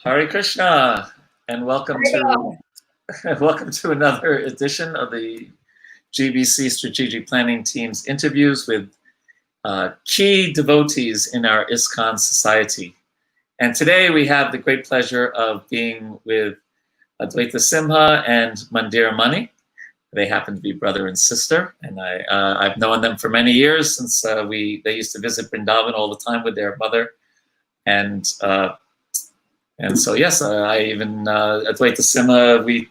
Hare Krishna, and welcome to welcome to another edition of the GBC Strategic Planning Team's interviews with key devotees in our ISKCON society. And today we have the great pleasure of being with Advaita Simha and Mandira Mani. They happen to be brother and sister, and I've known them for many years since they used to visit Vrindavan all the time with their mother, and so yes, I even Advaita Simha, we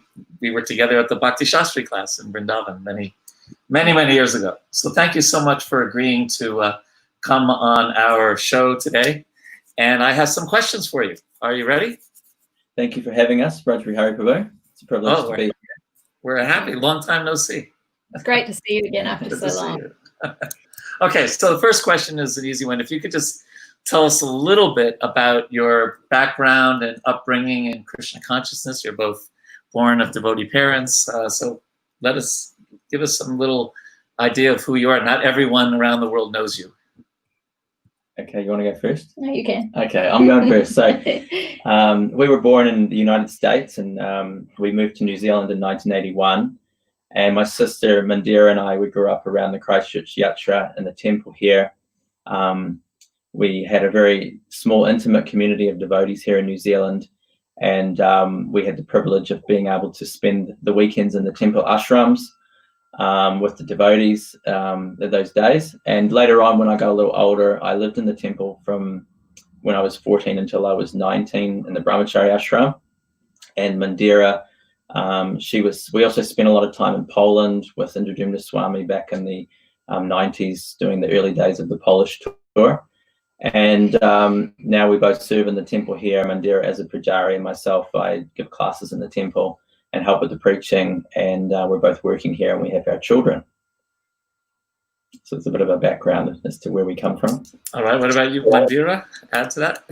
were together at the Bhakti Sastri class in Vrindavan many years ago. So thank you so much for agreeing to come on our show today, and I have some questions for you. Are you ready? Thank you for having us, Vraja Vihari Prabhu. It's a privilege to be here. We're happy. Long time no see. It's great to see you again after so long. Okay, so the first question is an easy one. If you could just tell us a little bit about your background and upbringing in Krishna consciousness. You're both born of devotee parents, so give us some little idea of who you are. Not everyone around the world knows you. Okay, you want to go first? No, you can. Okay, I'm going first. So we were born in the United States, and we moved to New Zealand in 1981. And my sister Mandira and we grew up around the Christchurch yatra in the temple here. We had a very small, intimate community of devotees here in New Zealand, and we had the privilege of being able to spend the weekends in the temple ashrams with the devotees those days. And later on, when I got a little older, I lived in the temple from when I was 14 until I was 19 in the brahmachari ashram. And Mandira, we also spent a lot of time in Poland with Indradyumna Swami back in the 90s, doing the early days of the Polish tour. And now we both serve in the temple here. Mandira as a pujari, and myself, I give classes in the temple and help with the preaching, and we're both working here, and we have our children. So it's a bit of a background as to where we come from. All right, what about you, Mandira? Add to that?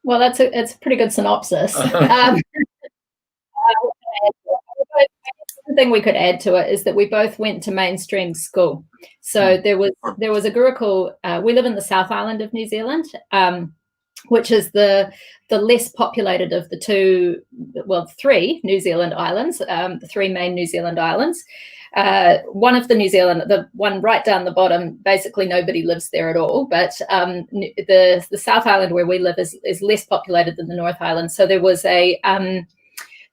Well, it's a pretty good synopsis. One thing we could add to it is that we both went to mainstream school. So there was a Gurukul. We live in the South Island of New Zealand, which is the less populated of the three New Zealand islands, the three main New Zealand islands. One of the one right down the bottom, basically nobody lives there at all. But the South Island where we live is less populated than the North Island. So there was a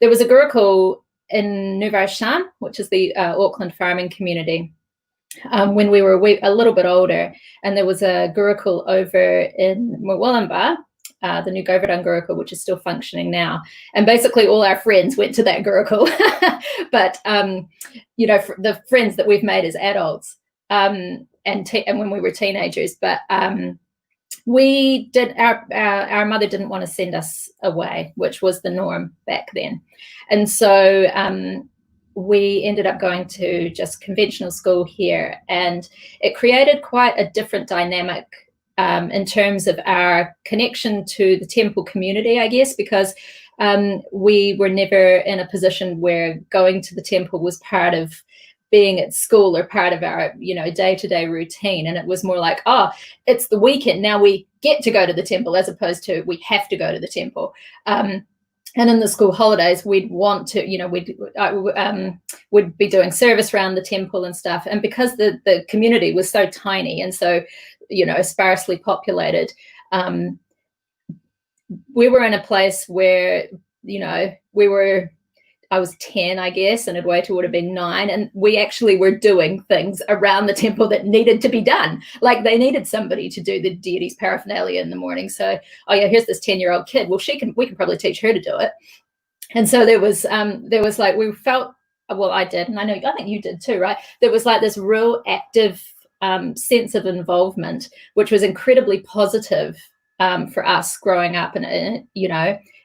Gurukul in Vraja, which is the Auckland farming community, when we were a little bit older, and there was a Gurukul over in Murwillumbah, the new Govardhan Gurukul, which is still functioning now. And basically all our friends went to that Gurukul, but the friends that we've made as adults, and when we were teenagers, but our mother didn't want to send us away, which was the norm back then. And so we ended up going to just conventional school here, and it created quite a different dynamic in terms of our connection to the temple community, I guess, because we were never in a position where going to the temple was part of being at school or part of our day-to-day routine. And it was more like, oh, it's the weekend, now we get to go to the temple, as opposed to we have to go to the temple. And in the school holidays, we'd want to, we'd be doing service around the temple and stuff. And because the community was so tiny and so, sparsely populated, we were in a place where, I was 10, I guess, and Advaita would have been 9. And we actually were doing things around the temple that needed to be done. Like they needed somebody to do the deity's paraphernalia in the morning. So, oh yeah, here's this 10-year-old kid. Well, we can probably teach her to do it. And so there was like, we felt, well, I did, and I think you did too, right? There was like this real active sense of involvement, which was incredibly positive for us growing up, and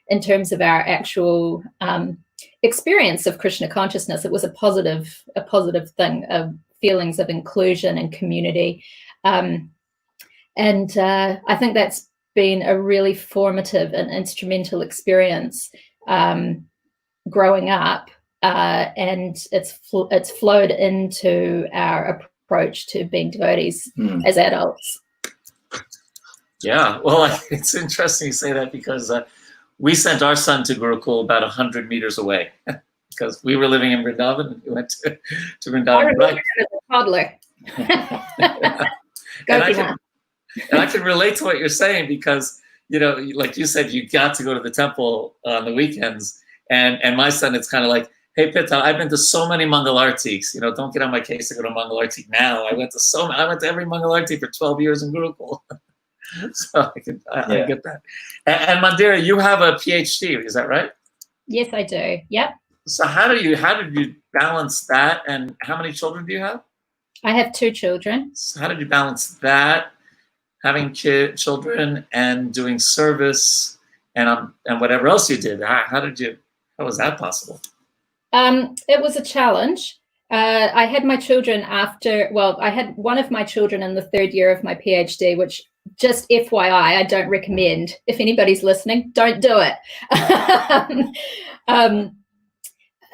in terms of our actual experience of Krishna consciousness. It was a positive thing, of feelings of inclusion and community, and I think that's been a really formative and instrumental experience growing up, and it's flowed into our approach to being devotees as adults. Yeah, well, it's interesting you say that because we sent our son to Gurukul about 100 meters away because we were living in Vrindavan and we went to Vrindavan. I remember him as a toddler. And I can relate to what you're saying because, you know, like you said, you got to go to the temple on the weekends. And my son, it's kind of like, hey, Pitta, I've been to so many Mangal Artis. You know, don't get on my case to go to Mangal Arti now. I went to every Mangal Arti for 12 years in Gurukul. So I get that. And Mandira, you have a PhD, is that right? Yes, I do. Yep. So how did you balance that? And how many children do you have? I have 2 children. So how did you balance that, having children and doing service and whatever else you did? How was that possible? It was a challenge. I had my children I had one of my children in the 3rd year of my PhD, which, just FYI, I don't recommend. If anybody's listening, don't do it.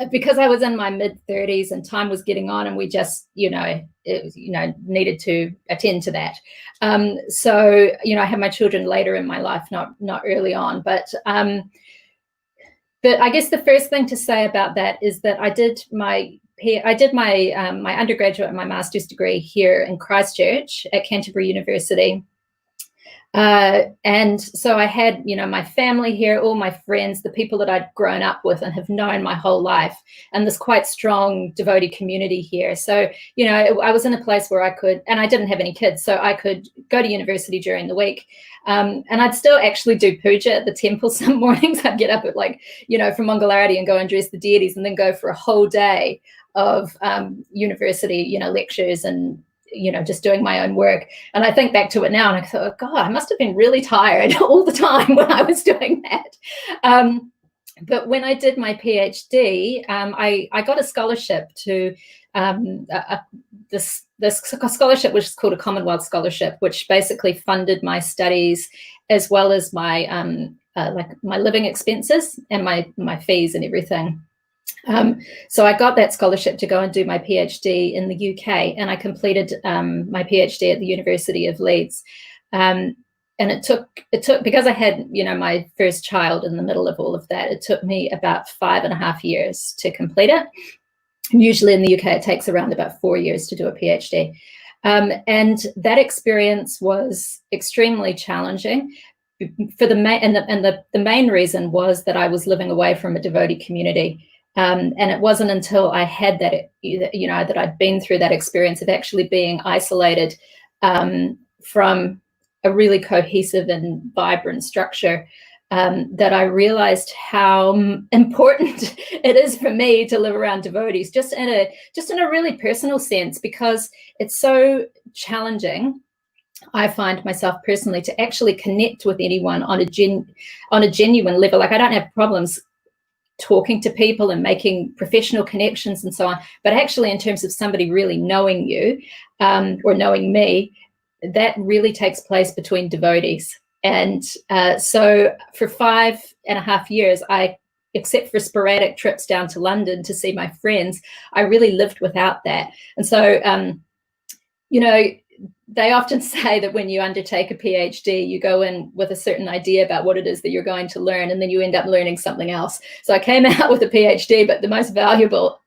Because I was in my mid-30s and time was getting on, and we just, needed to attend to that. So, I had my children later in my life, not early on. But I guess the first thing to say about that is that I did my undergraduate and my master's degree here in Christchurch at Canterbury University. And so I had, my family here, all my friends, the people that I'd grown up with and have known my whole life, and this quite strong devotee community here. So, I was in a place where I could, and I didn't have any kids, so I could go to university during the week. And I'd still actually do puja at the temple some mornings. I'd get up at from Mangalarati and go and dress the deities and then go for a whole day of university, lectures and just doing my own work. And I think back to it now and I thought, oh God, I must have been really tired all the time when I was doing that. But when I did my PhD, I got a scholarship to this scholarship, which is called a Commonwealth Scholarship, which basically funded my studies as well as my my living expenses and my fees and everything. So I got that scholarship to go and do my PhD in the UK, and I completed my PhD at the University of Leeds. And it took because I had my first child in the middle of all of that, it took me about 5.5 years to complete it. And usually in the UK it takes around about 4 years to do a PhD. And that experience was extremely challenging. For the main reason was that I was living away from a devotee community. And it wasn't until I had that, that I'd been through that experience of actually being isolated from a really cohesive and vibrant structure that I realized how important it is for me to live around devotees, just in a really personal sense, because it's so challenging. I find myself personally to actually connect with anyone on a genuine level. Like, I don't have problems talking to people and making professional connections and so on, but actually in terms of somebody really knowing you or knowing me, that really takes place between devotees. And so for 5.5 years, except for sporadic trips down to London to see my friends, I really lived without that. And so, they often say that when you undertake a PhD, you go in with a certain idea about what it is that you're going to learn, and then you end up learning something else. So I came out with a PhD, but the most valuable,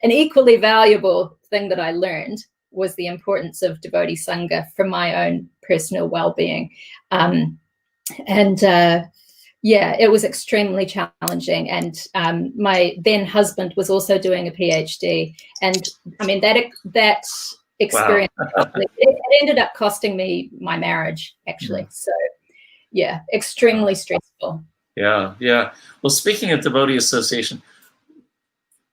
an equally valuable thing that I learned was the importance of devotee sangha for my own personal well-being. It was extremely challenging. And my then husband was also doing a PhD. And I mean, that experience, wow. It ended up costing me my marriage, actually. So yeah, extremely stressful. Yeah. Well, speaking of devotee association,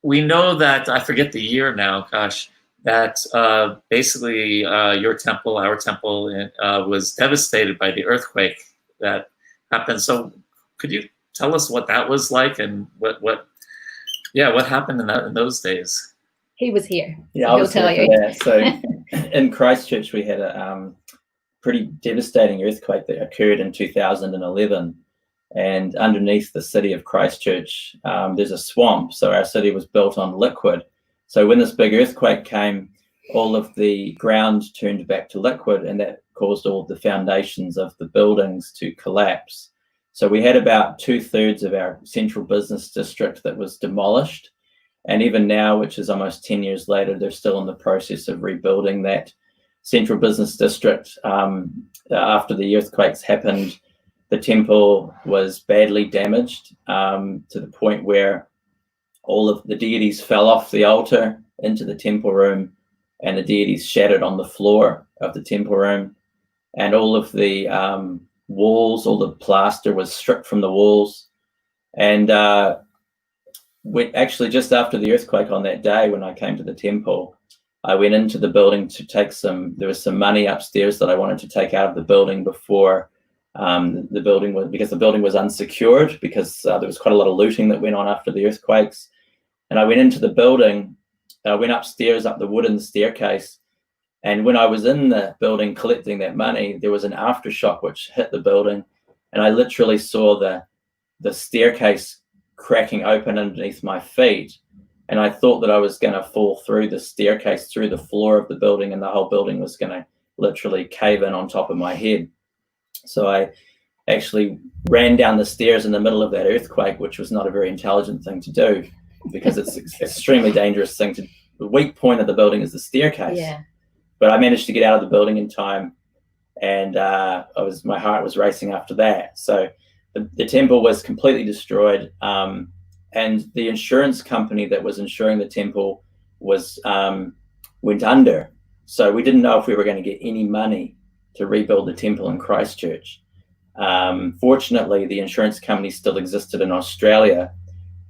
we know that, I forget the year now, that basically your temple, our temple, was devastated by the earthquake that happened. So could you tell us what that was like and what happened in those days? He was here. Yeah, so he'll tell you. That. So in Christchurch, we had a pretty devastating earthquake that occurred in 2011. And underneath the city of Christchurch, there's a swamp. So our city was built on liquid. So when this big earthquake came, all of the ground turned back to liquid, and that caused all the foundations of the buildings to collapse. So we had about 2/3 of our central business district that was demolished. And even now, which is almost 10 years later, they're still in the process of rebuilding that central business district. After the earthquakes happened, the temple was badly damaged to the point where all of the deities fell off the altar into the temple room, and the deities shattered on the floor of the temple room, and all of the walls, all the plaster was stripped from the walls. And actually, just after the earthquake on that day, when I came to the temple, I went into the building to take there was some money upstairs that I wanted to take out of the building before the building because the building was unsecured, because there was quite a lot of looting that went on after the earthquakes. And I went into the building, went upstairs up the wooden staircase, and when I was in the building collecting that money, there was an aftershock which hit the building, and I literally saw the staircase cracking open underneath my feet, and I thought that I was going to fall through the staircase, through the floor of the building, and the whole building was going to literally cave in on top of my head. So I actually ran down the stairs in the middle of that earthquake, which was not a very intelligent thing to do, because it's an extremely dangerous thing to. The weak point of the building is the staircase. Yeah. But I managed to get out of the building in time, and my heart was racing after that. So the temple was completely destroyed, and the insurance company that was insuring the temple went under. So we didn't know if we were going to get any money to rebuild the temple in Christchurch. Fortunately, the insurance company still existed in Australia,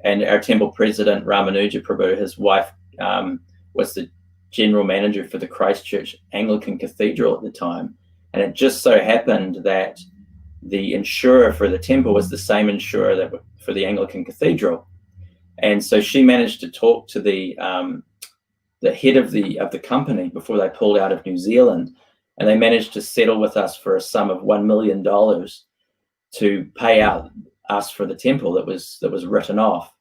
and our temple president, Ramanuja Prabhu, his wife, was the general manager for the Christchurch Anglican Cathedral at the time. And it just so happened that the insurer for the temple was the same insurer for the Anglican Cathedral. And so she managed to talk to the head of the company before they pulled out of New Zealand, and they managed to settle with us for a sum of $1 million to pay out us for the temple that was written off.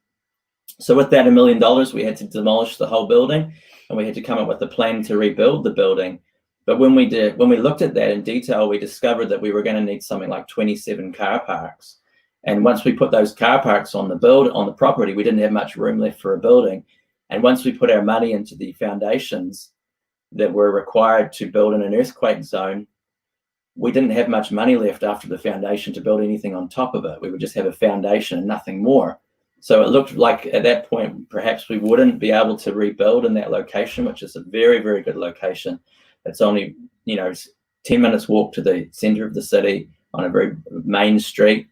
So with that $1 million, we had to demolish the whole building, and we had to come up with a plan to rebuild the building. But when we looked at that in detail, we discovered that we were going to need something like 27 car parks. And once we put those car parks on the property, we didn't have much room left for a building. And once we put our money into the foundations that were required to build in an earthquake zone, we didn't have much money left after the foundation to build anything on top of it. We would just have a foundation and nothing more. So it looked like at that point, perhaps we wouldn't be able to rebuild in that location, which is a very, very good location. It's only, 10 minutes walk to the center of the city on a very main street.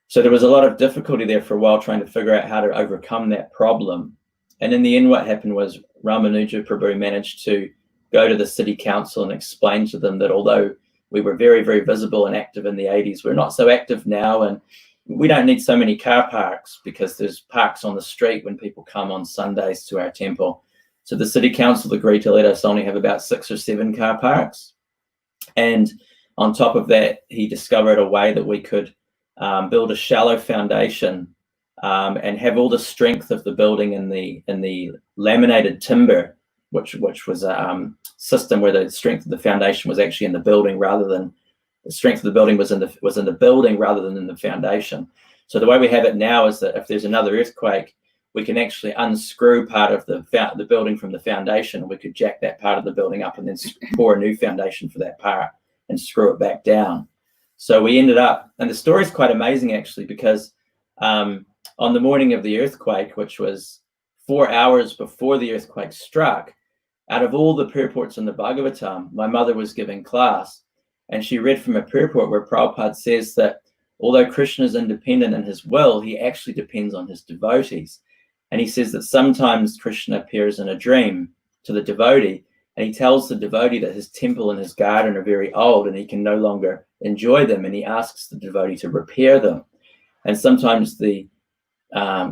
So there was a lot of difficulty there for a while trying to figure out how to overcome that problem. And in the end, what happened was Ramanuja Prabhu managed to go to the city council and explain to them that although we were very, very visible and active in the 80s, we're not so active now, and we don't need so many car parks because there's parks on the street when people come on Sundays to our temple. So the city council agreed to let us only have about 6 or 7 car parks. And on top of that, he discovered a way that we could build a shallow foundation and have all the strength of the building in the laminated timber, which was a system where the strength of the foundation was actually in the building rather than the strength of the building was in the building rather than in the foundation. So the way we have it now is that if there's another earthquake, we can actually unscrew part of the building from the foundation, and we could jack that part of the building up and then pour a new foundation for that part and screw it back down. So we ended up, and the story is quite amazing actually, because on the morning of the earthquake, which was 4 hours before the earthquake struck, out of all the purports in the Bhagavatam, my mother was giving class, and she read from a purport where Prabhupada says that although Krishna is independent in his will, he actually depends on his devotees. And he says that sometimes Krishna appears in a dream to the devotee, and he tells the devotee that his temple and his garden are very old and he can no longer enjoy them, and he asks the devotee to repair them. And sometimes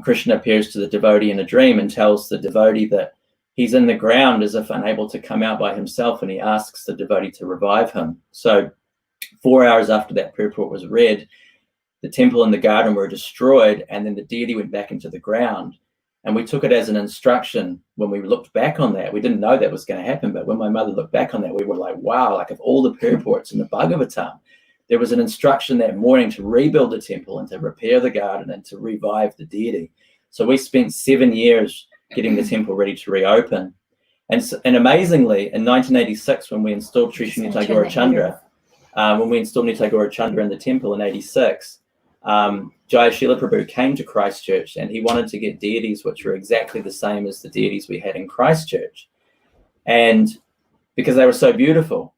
Krishna appears to the devotee in a dream and tells the devotee that he's in the ground as if unable to come out by himself, and he asks the devotee to revive him. So 4 hours after that purport was read, the temple and the garden were destroyed, and then the deity went back into the ground. And we took it as an instruction when we looked back on that. We didn't know that was going to happen, but when my mother looked back on that, we were like, wow, like of all the purports in the Bhagavatam, there was an instruction that morning to rebuild the temple and to repair the garden and to revive the deity. So we spent 7 years getting the temple ready to reopen. And amazingly, in 1986, when we installed Sri Srinivasa Gaurachandra, when we installed Nitya Gaurachandra in the temple in 86, Jaya Srila Prabhu came to Christchurch and he wanted to get deities which were exactly the same as the deities we had in Christchurch, and because they were so beautiful.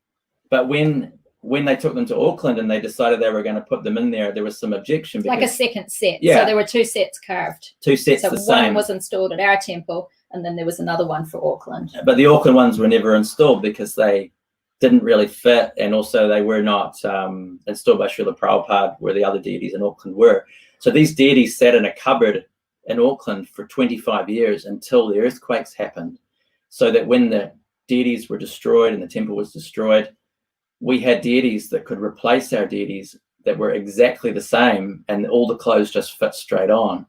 But when they took them to Auckland and they decided they were going to put them in there was some objection. Because, like a second set. Yeah. So there were 2 sets carved. Two sets so the same. One was installed at our temple, and then there was another one for Auckland. But the Auckland ones were never installed because they didn't really fit, and also they were not installed by Srila Prabhupada where the other deities in Auckland were. So these deities sat in a cupboard in Auckland for 25 years until the earthquakes happened, so that when the deities were destroyed and the temple was destroyed, we had deities that could replace our deities that were exactly the same, and all the clothes just fit straight on.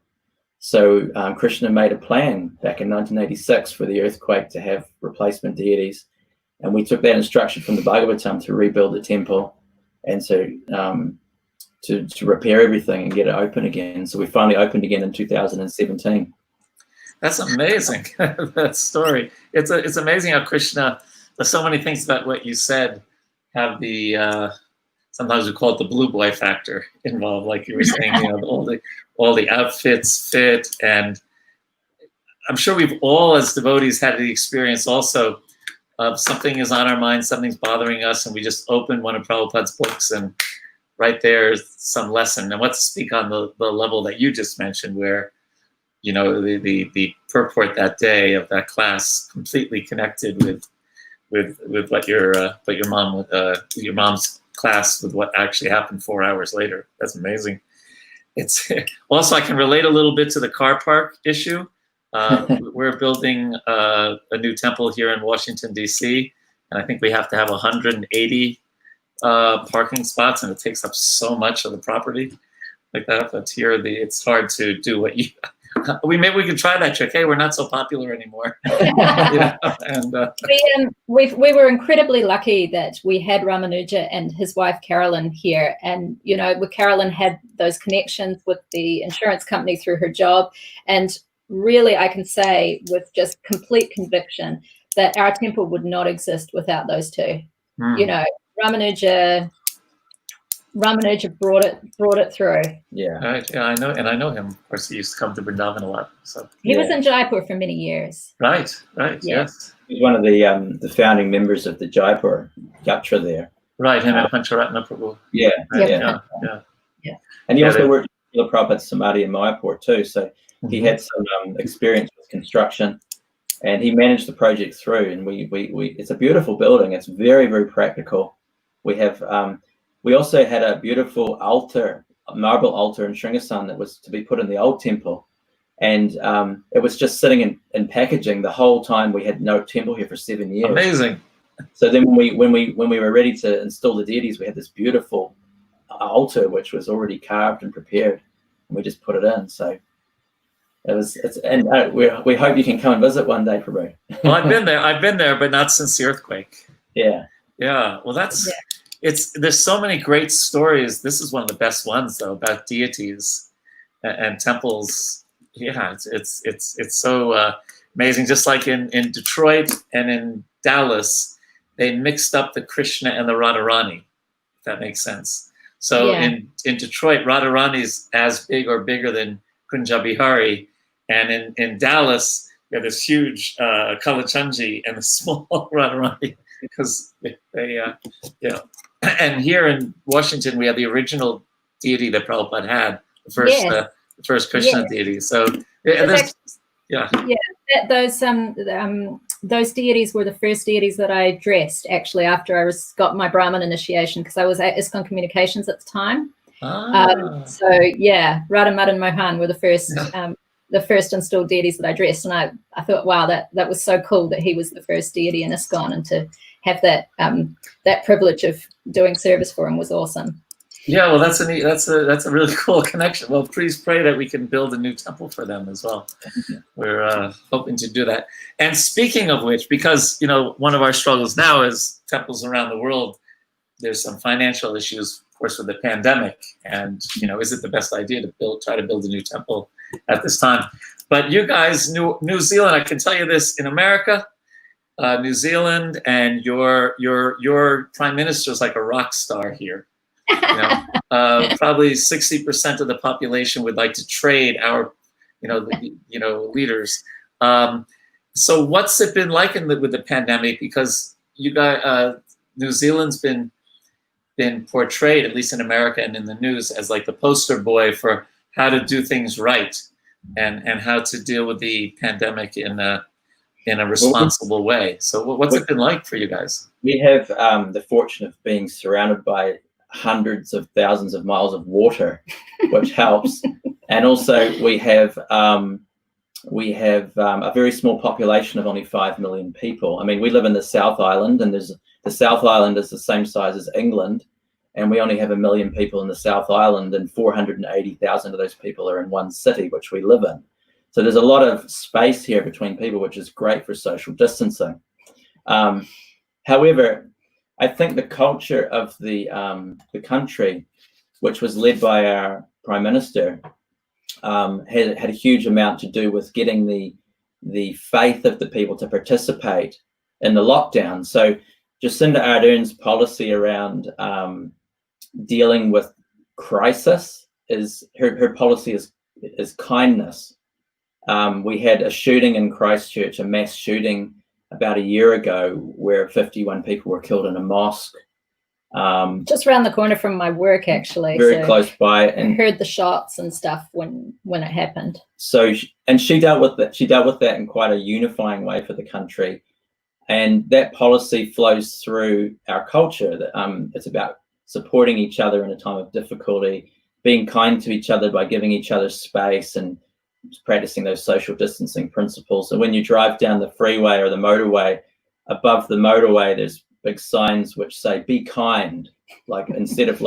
So Krishna made a plan back in 1986 for the earthquake to have replacement deities. And we took that instruction from the Bhagavatam to rebuild the temple and to repair everything and get it open again. So we finally opened again in 2017. That's amazing, that story. It's amazing how Krishna, there's so many things about what you said have the, sometimes we call it the blue boy factor involved, like you were saying, you know, all the outfits fit. And I'm sure we've all as devotees had the experience also of something is on our mind, something's bothering us, and we just open one of Prabhupada's books and right there's some lesson. And let's speak on the level that you just mentioned where, you know, the purport that day of that class completely connected with what your mom's class with what actually happened 4 hours later. That's amazing. It's also, I can relate a little bit to the car park issue. We're building a new temple here in Washington, D.C., and I think we have to have 180 parking spots, and it takes up so much of the property like that. But here, it's hard to do what you... maybe we could try that trick. Hey, we're not so popular anymore. You know? And we were incredibly lucky that we had Ramanuja and his wife Carolyn here, and you know, Carolyn had those connections with the insurance company through her job, and really I can say with just complete conviction that our temple would not exist without those two. You know, Ramanuja brought it through. Yeah. Yeah, I know, and I know him. Of course, he used to come to Vrindavan a lot. So he was in Jaipur for many years. Right, Yeah. yes. He's one of the founding members of the Jaipur Yatra there. Right, him and Pancharatna Prabhu. Yeah, Right, yeah. Yeah. And he also worked with Prabhupada's Samadhi in Mayapur too, so he had some experience with construction, and he managed the project through. And we it's a beautiful building. It's very, very practical. We have we also had a beautiful altar, a marble altar in Sringasan that was to be put in the old temple, and it was just sitting in packaging the whole time. We had no temple here for 7 years. Amazing. So then when we were ready to install the deities, we had this beautiful altar which was already carved and prepared, and we just put it in. So we hope you can come and visit one day, Prabhu. Well, I've been there, but not since the earthquake. Yeah. Well, that's there's so many great stories. This is one of the best ones though, about deities and temples. Yeah, it's so amazing. Just like in Detroit and in Dallas, they mixed up the Krishna and the Radharani, if that makes sense. So in Detroit, Radharani's as big or bigger than Vraja Vihari, and in Dallas, we have this huge Kalachanji and a small Radharani, because they and here in Washington, we have the original deity that Prabhupada had, the first Krishna deity. So those deities were the first deities that I dressed actually after I got my Brahmin initiation, because I was at ISKCON Communications at the time. So Radha Madan Mohan were the first installed deities that I dressed, and I thought, wow, that was so cool that he was the first deity in ISKCON, and to have that privilege of doing service for him was awesome. Yeah, well, that's a really cool connection. Well, please pray that we can build a new temple for them as well. We're hoping to do that. And speaking of which, because one of our struggles now is temples around the world. There's some financial issues, of course, with the pandemic, and is it the best idea to try to build a new temple at this time? But you guys, New Zealand, I can tell you this: in America, New Zealand, and your prime minister is like a rock star here. Probably 60% of the population would like to trade our, leaders. So what's it been like with the pandemic? Because you guys, New Zealand's been portrayed, at least in America and in the news, as like the poster boy for how to do things right and how to deal with the pandemic in a responsible way. So what's it been like for you guys? We have the fortune of being surrounded by hundreds of thousands of miles of water, which helps. And also we have a very small population of only 5 million people. I mean, we live in the South Island, and the South Island is the same size as England, and we only have 1 million people in the South Island, and 480,000 of those people are in one city, which we live in. So there's a lot of space here between people, which is great for social distancing. However, I think the culture of the country, which was led by our Prime Minister, had a huge amount to do with getting the faith of the people to participate in the lockdown. So Jacinda Ardern's policy around dealing with crisis is her policy is kindness. We had a shooting in Christchurch, a mass shooting about a year ago, where 51 people were killed in a mosque. Just around the corner from my work, actually. Very close by. And I heard the shots and stuff when it happened. So, she dealt with that. She dealt with that in quite a unifying way for the country, and that policy flows through our culture. That it's about supporting each other in a time of difficulty, being kind to each other by giving each other space, and practicing those social distancing principles. So when you drive down the freeway or the motorway, above the motorway, there's big signs which say "be kind." Like, instead of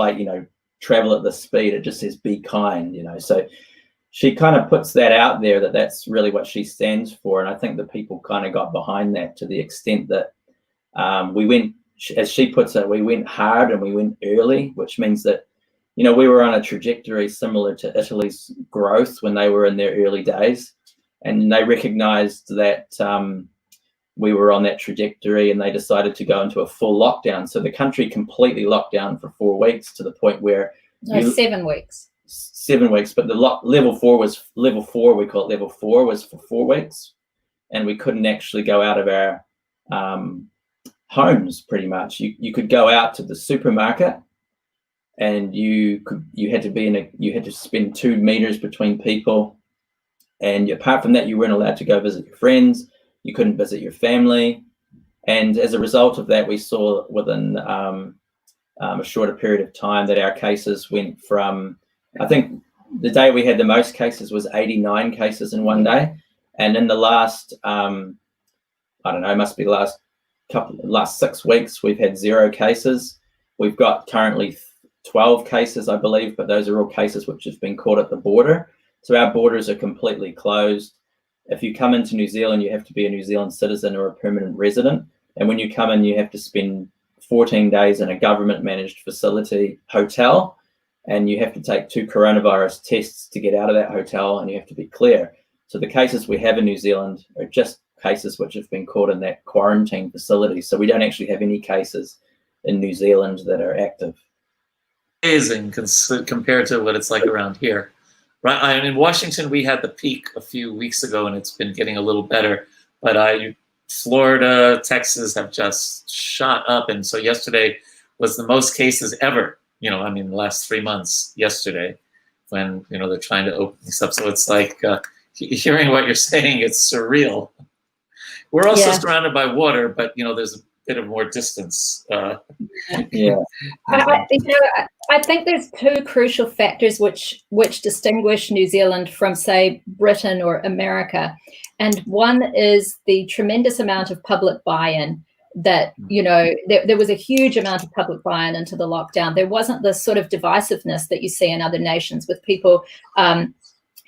travel at this speed, it just says "be kind." So she kind of puts that out there, that's really what she stands for. And I think that people kind of got behind that, to the extent that we went, as she puts it, we went hard and we went early, which means that we were on a trajectory similar to Italy's growth when they were in their early days, and they recognized that we were on that trajectory, and they decided to go into a full lockdown. So the country completely locked down for 4 weeks, to the point where 7 weeks. 7 weeks, but the level 4 was level 4. We call it level 4, was for 4 weeks, and we couldn't actually go out of our homes. Pretty much, you could go out to the supermarket, and you had to spend 2 meters between people, and apart from that, you weren't allowed to go visit your friends. You couldn't visit your family, and as a result of that, we saw within a shorter period of time that our cases went from, I think the day we had the most cases was 89 cases in one day, and in the last I don't know, must be the last 6 weeks, we've had 0 cases. We've got currently 12 cases, I believe, but those are all cases which have been caught at the border. So our borders are completely closed. If you come into New Zealand, you have to be a New Zealand citizen or a permanent resident. And when you come in, you have to spend 14 days in a government-managed facility hotel, and you have to take 2 coronavirus tests to get out of that hotel, and you have to be clear. So the cases we have in New Zealand are just cases which have been caught in that quarantine facility. So we don't actually have any cases in New Zealand that are active. Amazing compared to what it's like around here. Right, in Washington, we had the peak a few weeks ago, and it's been getting a little better. But Florida, Texas have just shot up, and so yesterday was the most cases ever. The last 3 months. Yesterday, when they're trying to open this up, so it's like hearing what you're saying, it's surreal. We're also surrounded by water, but there's a bit of more distance. Yeah. I think there's 2 crucial factors which distinguish New Zealand from, say, Britain or America. And one is the tremendous amount of public buy-in. that, you know, there was a huge amount of public buy-in into the lockdown. There wasn't the sort of divisiveness that you see in other nations with people,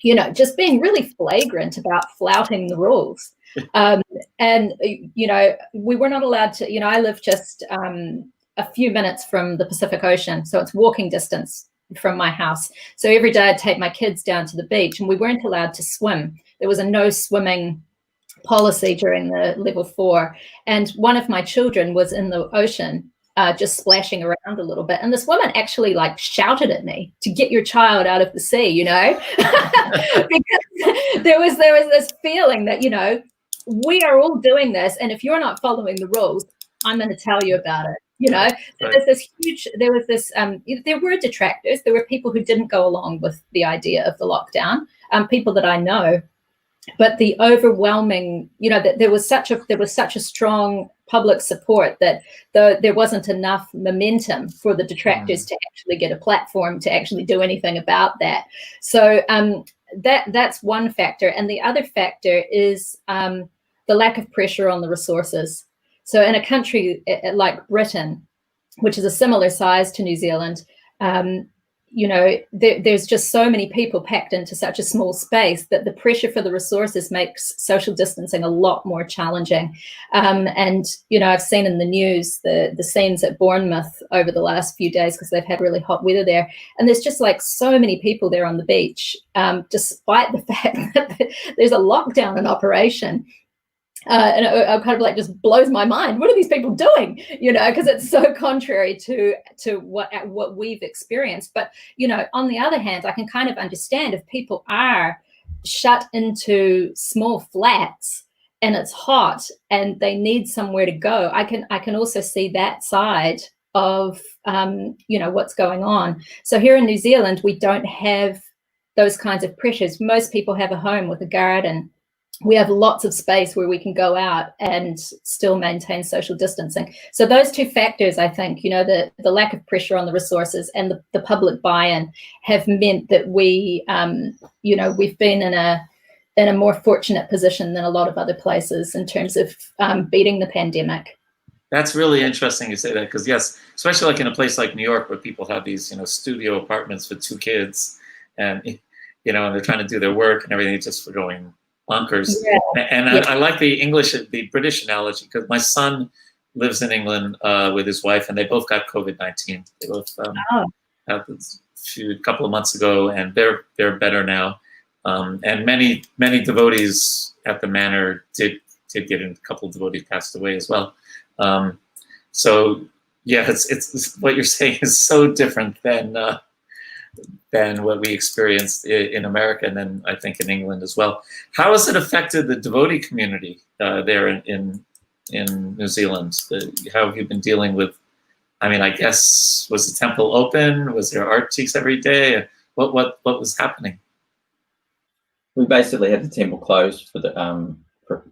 you know, just being really flagrant about flouting the rules. And, you know, we were not allowed to, you know, I live just a few minutes from the Pacific Ocean, so it's walking distance from my house. So every day I'd take my kids down to the beach, and we weren't allowed to swim. There was a no swimming policy during the level 4. And one of my children was in the ocean, just splashing around a little bit. And this woman actually like shouted at me to get your child out of the sea, you know, because there was this feeling that, you know, we are all doing this. And if you're not following the rules, I'm going to tell you about it. You know, right. There were detractors. There were people who didn't go along with the idea of the lockdown, people that I know, but the overwhelming, you know, that there was such a strong public support that there wasn't enough momentum for the detractors to actually get a platform to actually do anything about that. So that's one factor. And the other factor is the lack of pressure on the resources. So in a country like Britain, which is a similar size to New Zealand, you know, there's just so many people packed into such a small space that the pressure for the resources makes social distancing a lot more challenging. And, you know, I've seen in the news the scenes at Bournemouth over the last few days because they've had really hot weather there. And there's just like so many people there on the beach, despite the fact that there's a lockdown in operation. And it kind of like just blows my mind. What are these people doing? You know, because it's so contrary to what we've experienced. But, you know, on the other hand, I can kind of understand if people are shut into small flats and it's hot and they need somewhere to go. I can also see that side of, you know, what's going on. So here in New Zealand, we don't have those kinds of pressures. Most people have a home with a garden. We have lots of space where we can go out and still maintain social distancing. So those two factors, I think, you know, the lack of pressure on the resources and the public buy-in have meant that we, you know, we've been in a more fortunate position than a lot of other places in terms of beating the pandemic. That's really interesting you say that, because yes, especially like in a place like New York where people have these, you know, studio apartments with 2 kids and, you know, and they're trying to do their work and everything just for going bonkers. Yeah. And I like the British analogy, because my son lives in England with his wife, and they both got COVID-19. They both had a couple of months ago, and they're better now. And many devotees at the manor did get in. A couple of devotees passed away as well. So yeah, it's what you're saying is so different than what we experienced in America, and then I think in England as well. How has it affected the devotee community there in New Zealand? How have you been dealing with, I mean, I guess, was the temple open? Was there art teachers every day? What was happening? We basically had the temple closed for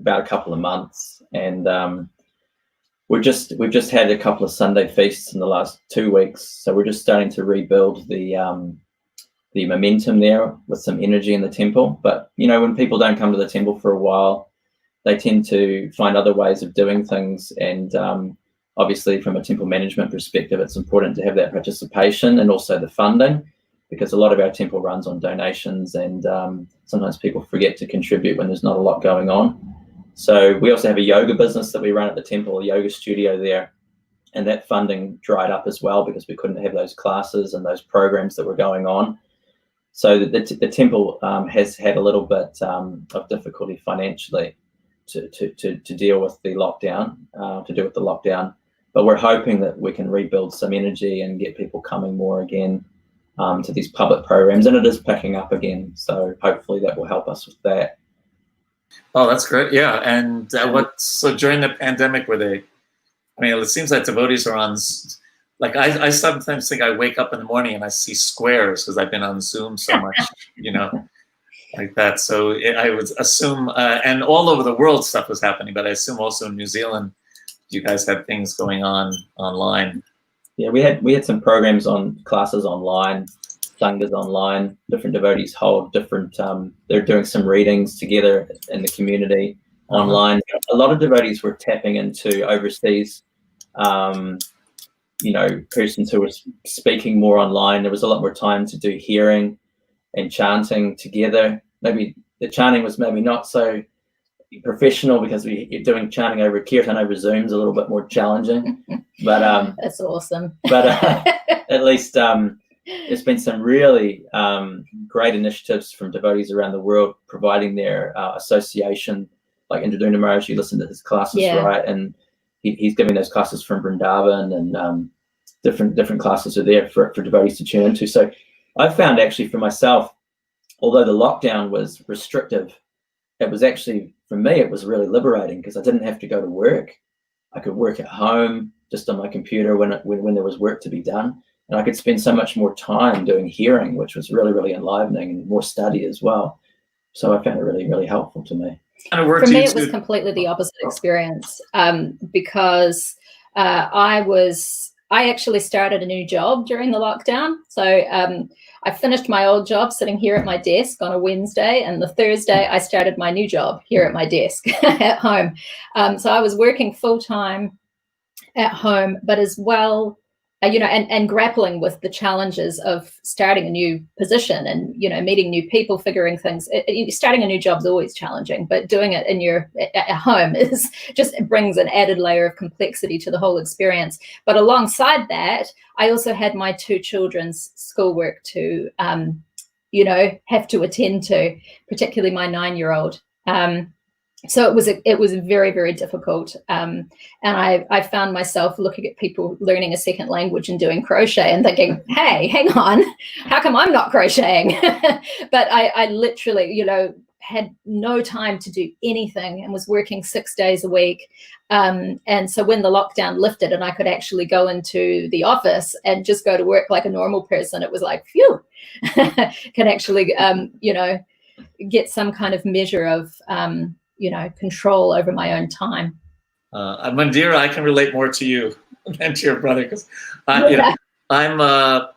about a couple of months, and we've just had a couple of Sunday feasts in the last 2 weeks, so we're just starting to rebuild the momentum there with some energy in the temple. But you know, when people don't come to the temple for a while, they tend to find other ways of doing things, and obviously from a temple management perspective, it's important to have that participation and also the funding, because a lot of our temple runs on donations, and sometimes people forget to contribute when there's not a lot going on. So we also have a yoga business that we run at the temple, a yoga studio there, and that funding dried up as well because we couldn't have those classes and those programs that were going on. So the temple has had a little bit of difficulty financially to deal with the lockdown, but we're hoping that we can rebuild some energy and get people coming more again to these public programs, and it is picking up again. So hopefully that will help us with that. Oh, that's great. Yeah. And so during the pandemic, were they, I mean, it seems like devotees are on, like I sometimes think I wake up in the morning and I see squares because I've been on Zoom so much, you know, like that. So I would assume, and all over the world stuff was happening, but I assume also in New Zealand, you guys had things going on online. Yeah, we had some programs on classes online, sanghas online, different devotees hold different, they're doing some readings together in the community. online. A lot of devotees were tapping into overseas, persons who were speaking more online. There was a lot more time to do hearing and chanting together. Maybe the chanting was maybe not so professional because you're doing chanting over kirtan over Zoom is a little bit more challenging. But that's awesome. But at least there's been some really great initiatives from devotees around the world providing their association. Like Indradyumna Maharaj, you listen to his classes, right? And he's giving those classes from Vrindavan, and different classes are there for devotees to tune into. So I've found actually for myself, although the lockdown was restrictive, it was actually, for me, it was really liberating because I didn't have to go to work. I could work at home just on my computer when there was work to be done. And I could spend so much more time doing hearing, which was really, really enlivening, and more study as well. So I found it really, really helpful to me. For me, it was completely the opposite experience, because I actually started a new job during the lockdown. So I finished my old job sitting here at my desk on a Wednesday, and the Thursday I started my new job here at my desk at home. So I was working full time at home, but as well, and grappling with the challenges of starting a new position and, meeting new people, figuring things. Starting a new job is always challenging, but doing it at home it brings an added layer of complexity to the whole experience. But alongside that, I also had my 2 children's schoolwork to, have to attend to, particularly my 9-year-old. So it was very, very difficult. And I found myself looking at people learning a second language and doing crochet and thinking, hey, hang on, how come I'm not crocheting? But I literally, had no time to do anything and was working 6 days a week. And so when the lockdown lifted and I could actually go into the office and just go to work like a normal person, it was like, phew, can actually, get some kind of measure of, control over my own time. Mandira, I can relate more to you than to your brother, because I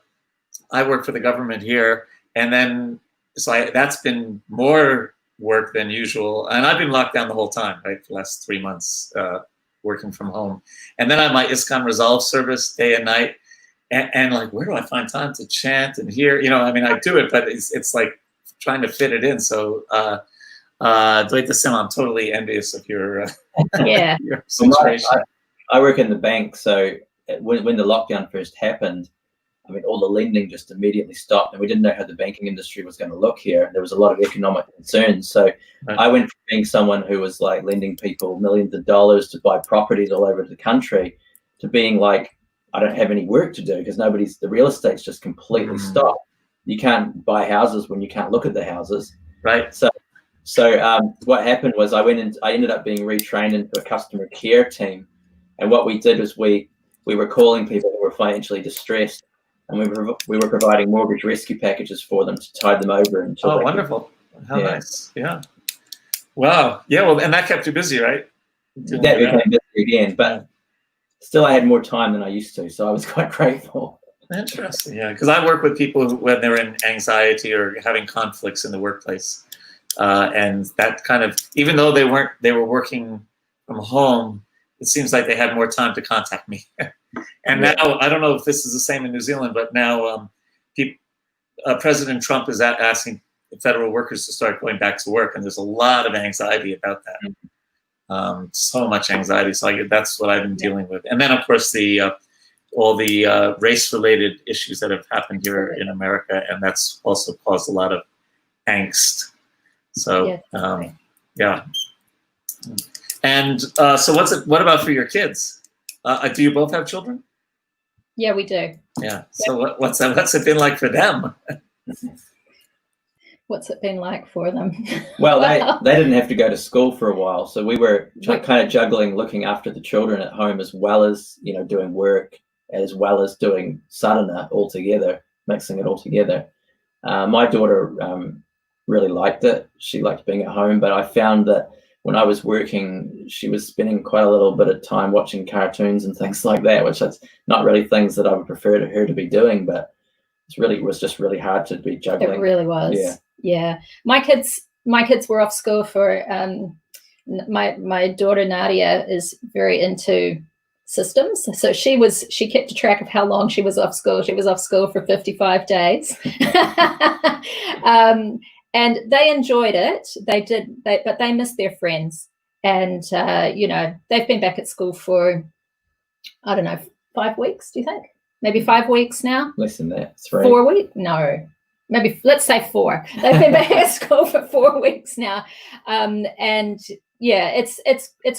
work for the government here, and then that's been more work than usual, and I've been locked down the whole time, right, for the last 3 months, working from home, and then I have my ISKCON Resolve service day and night, and like, where do I find time to chant and hear? I do it, but it's like trying to fit it in. So. Advaita Simha, I'm totally envious of your, your situation. I work in the bank, so when the lockdown first happened, all the lending just immediately stopped, and we didn't know how the banking industry was going to look here. There was a lot of economic concerns. So I went from being someone who was like lending people millions of dollars to buy properties all over the country to being like, I don't have any work to do because the real estate's just completely stopped. You can't buy houses when you can't look at the houses. Right. So what happened was I ended up being retrained into a customer care team. And what we did was we were calling people who were financially distressed, and we were providing mortgage rescue packages for them to tide them over until. Oh, wonderful. How nice. Yeah. Wow. Yeah, well, and that kept you busy, right? That became busy again, but still I had more time than I used to, so I was quite grateful. Interesting. Yeah, because I work with people when they're in anxiety or having conflicts in the workplace. And that kind of, even though they were working from home, it seems like they had more time to contact me. And now, I don't know if this is the same in New Zealand, but now President Trump is asking federal workers to start going back to work, and there's a lot of anxiety about that. So much anxiety. So that's what I've been dealing with. And then, of course, all the race-related issues that have happened here in America, and that's also caused a lot of angst. So, yeah. And so what about for your kids? Do you both have children? Yeah, we do. Yeah. So what's it been like for them? What's it been like for them? Well, they didn't have to go to school for a while. So we were kind of juggling looking after the children at home as well as, doing work, as well as doing sadhana all together, mixing it all together. My daughter really liked it. She liked being at home, but I found that when I was working, she was spending quite a little bit of time watching cartoons and things like that, which is not really things that I would prefer to her to be doing, but it was just really hard to be juggling. It really was. Yeah. My kids were off school for my daughter Nadia is very into systems, so she kept a track of how long she was off school. She was off school for 55 days. And they enjoyed it. But they missed their friends. And they've been back at school for, I don't know, 5 weeks, do you think? Maybe 5 weeks now? Less than that. 3. 4 weeks? No. Maybe, let's say 4. They've been back at school for 4 weeks now. And yeah, it's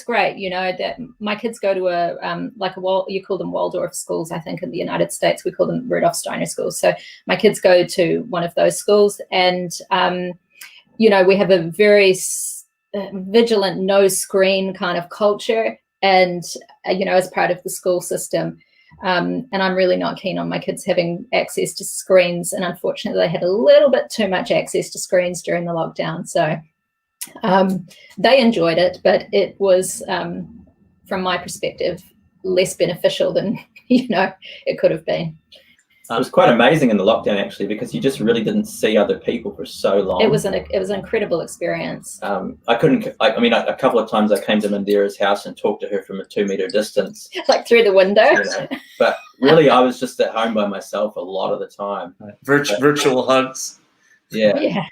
great, that my kids go to you call them Waldorf schools, I think, in the United States. We call them Rudolf Steiner schools. So my kids go to one of those schools, and we have a very vigilant no screen kind of culture, and as part of the school system. And I'm really not keen on my kids having access to screens, and unfortunately they had a little bit too much access to screens during the lockdown. So they enjoyed it, but it was, from my perspective, less beneficial than it could have been. It was quite amazing in the lockdown, actually, because you just really didn't see other people for so long. It was an incredible experience. I couldn't. A couple of times I came to Mandira's house and talked to her from a 2-meter distance, like through the window. But really, I was just at home by myself a lot of the time. Virtual hugs. Yeah. Yeah.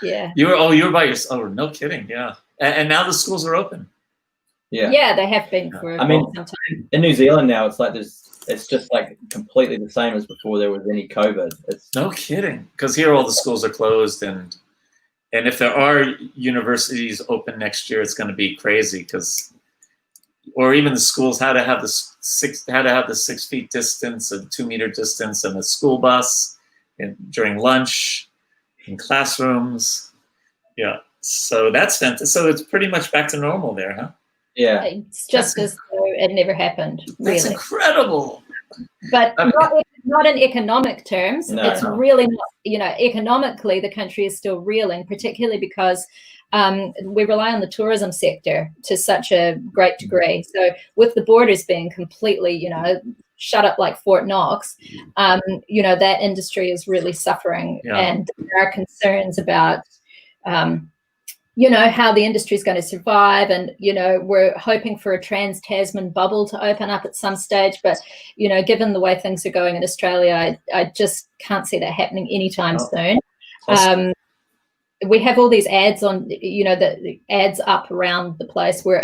Yeah. You were by yourself. Oh, no kidding. Yeah. And now the schools are open. Yeah. Yeah, they have been for some time. In New Zealand now, it's just like completely the same as before there was any COVID. No kidding. Because here all the schools are closed, and if there are universities open next year, it's going to be crazy, or even the schools had to have the 6 feet distance, a 2-meter distance, and a school bus, and during lunch, in classrooms. Yeah. So that's fantastic. So it's pretty much back to normal there, huh? Yeah. It's just as though it never happened. Really. That's incredible. But not in economic terms. No, it's really not, economically the country is still reeling, particularly because we rely on the tourism sector to such a great degree. So with the borders being completely, shut up like Fort Knox, that industry is really suffering. Yeah. And there are concerns about, how the industry is going to survive. And, we're hoping for a trans-Tasman bubble to open up at some stage. But, given the way things are going in Australia, I just can't see that happening anytime soon. Awesome. We have all these ads on, the ads up around the place where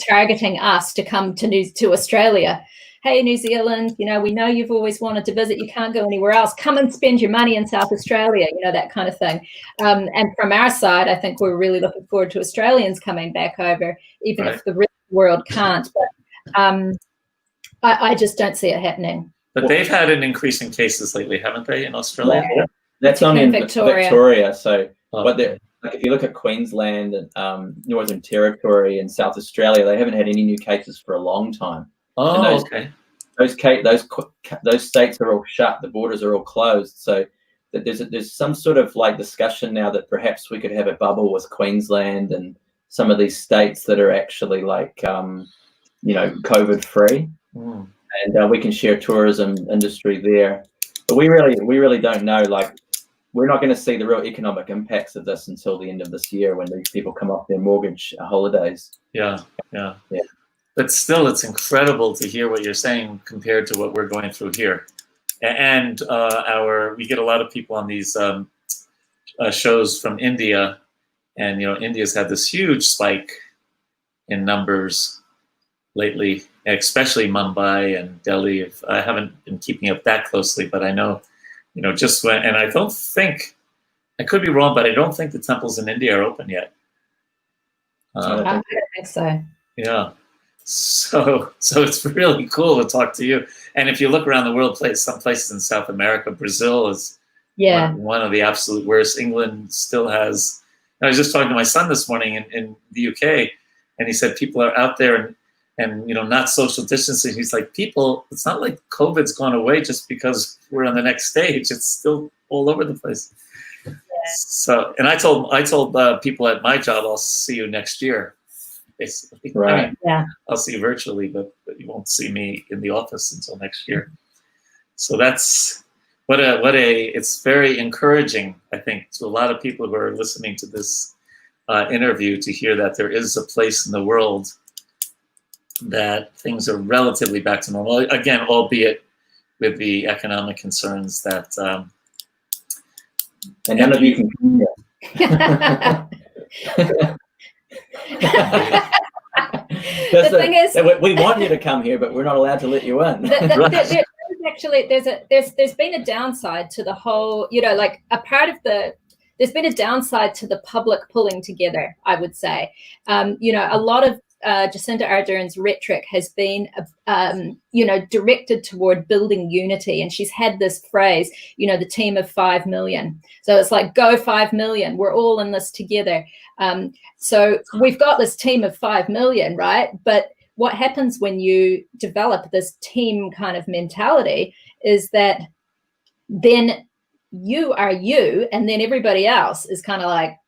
targeting us to come to Australia. Hey, New Zealand, we know you've always wanted to visit. You can't go anywhere else. Come and spend your money in South Australia, that kind of thing. And from our side, I think we're really looking forward to Australians coming back over, even if the rest of the world can't. But I just don't see it happening. But they've had an increase in cases lately, haven't they, in Australia? Yeah. That's only in Victoria. So, but if you look at Queensland and Northern Territory and South Australia, they haven't had any new cases for a long time. Oh, okay. Those states are all shut. The borders are all closed. So there's some sort of discussion now that perhaps we could have a bubble with Queensland and some of these states that are actually COVID free, and we can share tourism industry there. But we really don't know. We're not going to see the real economic impacts of this until the end of this year when these people come off their mortgage holidays. Yeah. But still, it's incredible to hear what you're saying compared to what we're going through here. And we get a lot of people on these shows from India, and India's had this huge spike in numbers lately, especially Mumbai and Delhi. I haven't been keeping up that closely, but I know, just when, and I don't think, I could be wrong, but I don't think the temples in India are open yet. I don't think so. Yeah. So it's really cool to talk to you. And if you look around the world, some places in South America, Brazil is one of the absolute worst. England still has. I was just talking to my son this morning in the UK, and he said people are out there and not social distancing. He's like, it's not like COVID's gone away just because we're on the next stage. It's still all over the place. Yeah. So, and I told people at my job, I'll see you next year. Basically, right? I'll see you virtually, but you won't see me in the office until next year. So that's it's very encouraging, I think, to a lot of people who are listening to this interview to hear that there is a place in the world that things are relatively back to normal. Again, albeit with the economic concerns that. And none of you can come here. The thing is, we want you to come here, but we're not allowed to let you in. There's been a downside to the whole, like a part of there's been a downside to the public pulling together, I would say. A lot of Jacinda Ardern's rhetoric has been, directed toward building unity. And she's had this phrase, the team of 5 million. So it's like, go 5 million. We're all in this together. So we've got this team of 5 million, right? But what happens when you develop this team kind of mentality is that then you are you, and then everybody else is kind of like,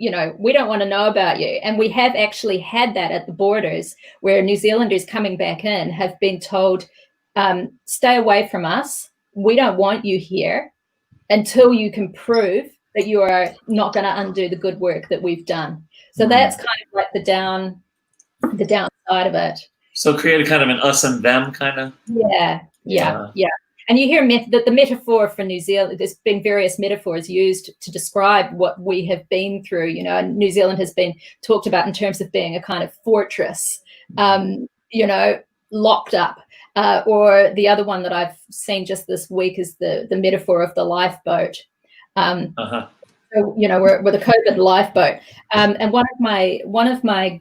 we don't want to know about you. And we have actually had that at the borders where New Zealanders coming back in have been told, stay away from us. We don't want you here until you can prove that you are not going to undo the good work that we've done. So that's kind of like the downside of it. So create a kind of an us and them kind of. Yeah. And you hear that the metaphor for New Zealand, there's been various metaphors used to describe what we have been through, and New Zealand has been talked about in terms of being a kind of fortress, locked up. Or the other one that I've seen just this week is the metaphor of the lifeboat. So, we're the COVID lifeboat. And one of my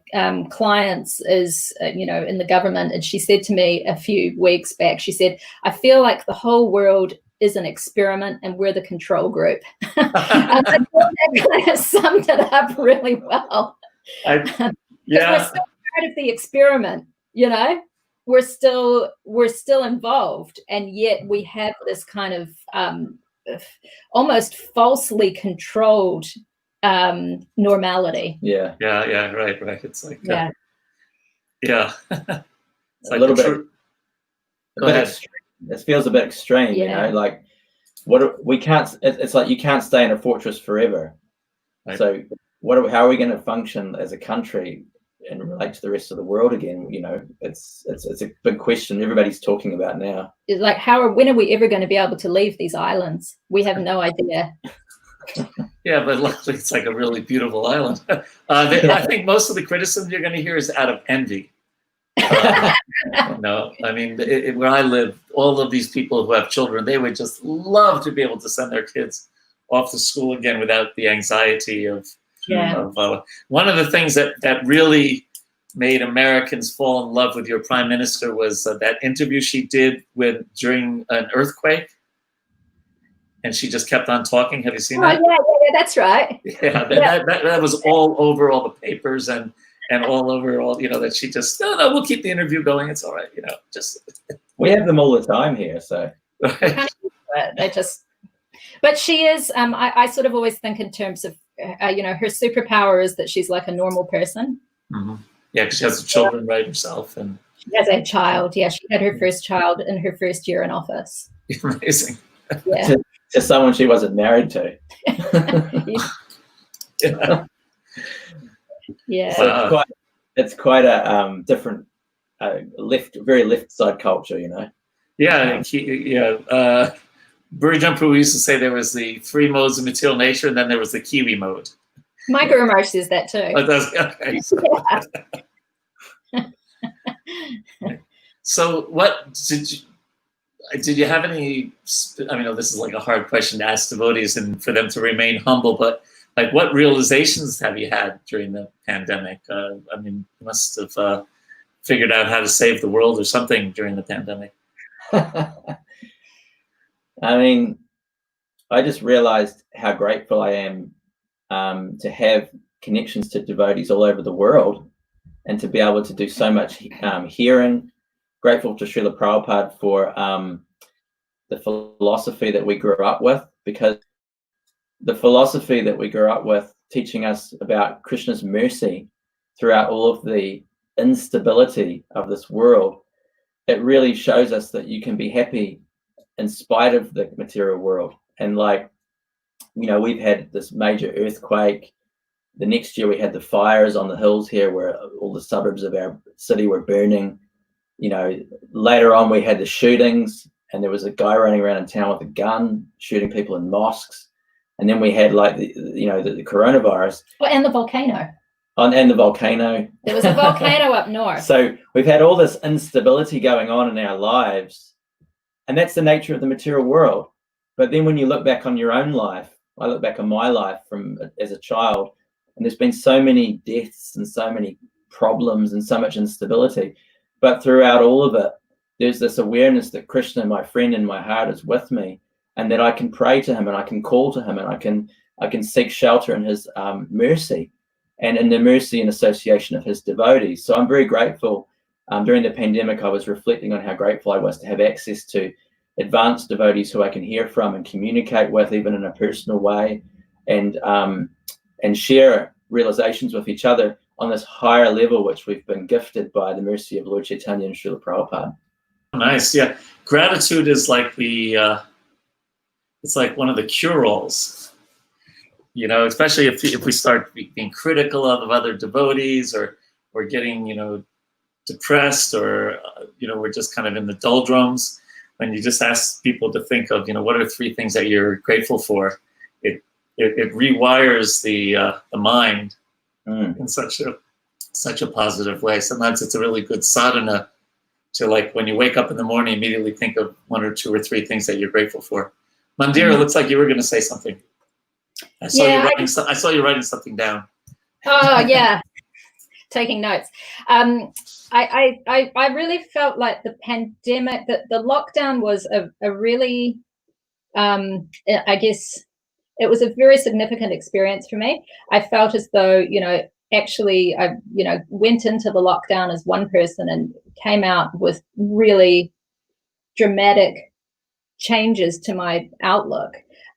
clients is, in the government, and she said to me a few weeks back, she said, I feel like the whole world is an experiment and we're the control group. And I thought that kind of summed it up really well. Yeah. We're still part of the experiment, we're still involved, and yet we have this kind of almost falsely controlled normality. Yeah, right. It's like it's a little bit. Go ahead. This feels a bit extreme, like we can't. It's like you can't stay in a fortress forever. Right. So how are we going to function as a country and relate to the rest of the world again? It's a big question everybody's talking about now. It's like, when are we ever going to be able to leave these islands? We have no idea. Yeah, but luckily it's like a really beautiful island. I think most of the criticism you're going to hear is out of envy. No, I mean, where I live, all of these people who have children, they would just love to be able to send their kids off to school again without the anxiety of. One of the things that really made Americans fall in love with your prime minister was that interview she did during an earthquake, and she just kept on talking. Have you seen that? Yeah, that's right. Yeah, that was all over all the papers and all over that she just no, we'll keep the interview going. It's all right, just. We have them all the time here, so. But she is. I sort of always think in terms of. Her superpower is that she's like a normal person. Mm-hmm. Yeah, because she has children, right, herself, and she has a child. Yeah, she had her first child in her first year in office. Amazing. Yeah, to someone she wasn't married to. Yeah. So it's quite a different, very left side culture, Yeah, Burry Jumper used to say there was the 3 modes of material nature, and then there was the Kiwi mode. My Guru says that too. Oh, does okay. So, what did you have any? I mean, this is like a hard question to ask devotees, and for them to remain humble. But like, what realizations have you had during the pandemic? I mean, you must have figured out how to save the world or something during the pandemic. I mean, I just realized how grateful I am to have connections to devotees all over the world and to be able to do so much hearing. Grateful to Srila Prabhupada for the philosophy that we grew up with, because the philosophy that we grew up with teaching us about Krishna's mercy throughout all of the instability of this world, it really shows us that you can be happy in spite of the material world. And we've had this major earthquake, The next year we had the fires on the hills here where all the suburbs of our city were burning. You know, later on we had the shootings, and there was a guy running around in town with a gun shooting people in mosques. And then we had like the coronavirus. Well, and the volcano. And the volcano. There was a volcano up north. So we've had all this instability going on in our lives, and that's the nature of the material world. But then when you look back on your own life, I look back on my life as a child, and there's been so many deaths and so many problems and so much instability. But throughout all of it, there's this awareness that Krishna, my friend in my heart, is with me, and that I can pray to him and I can call to him and I can seek shelter in his mercy and in the mercy and association of his devotees. So I'm very grateful. During the pandemic, I was reflecting on how grateful I was to have access to advanced devotees who I can hear from and communicate with, even in a personal way, and share realizations with each other on this higher level, which we've been gifted by the mercy of Lord Chaitanya and Srila Prabhupada. Nice, yeah. Gratitude is like it's like one of the cure-alls, you know, especially if we start being critical of other devotees, or we're getting, you know, depressed, or, you know, we're just kind of in the doldrums. When you just ask people to think of, you know, what are 3 things that you're grateful for, it rewires the mind in such a positive way. Sometimes it's a really good sadhana to, like, when you wake up in the morning, immediately think of 1 or 2 or 3 things that you're grateful for. Mandira, looks like you were going to say something. I saw you writing something down. Oh yeah, taking notes. I really felt like the pandemic, that the lockdown was a really, I guess, it was a very significant experience for me. I felt as though, you know, actually I, you know, went into the lockdown as one person and came out with really dramatic changes to my outlook.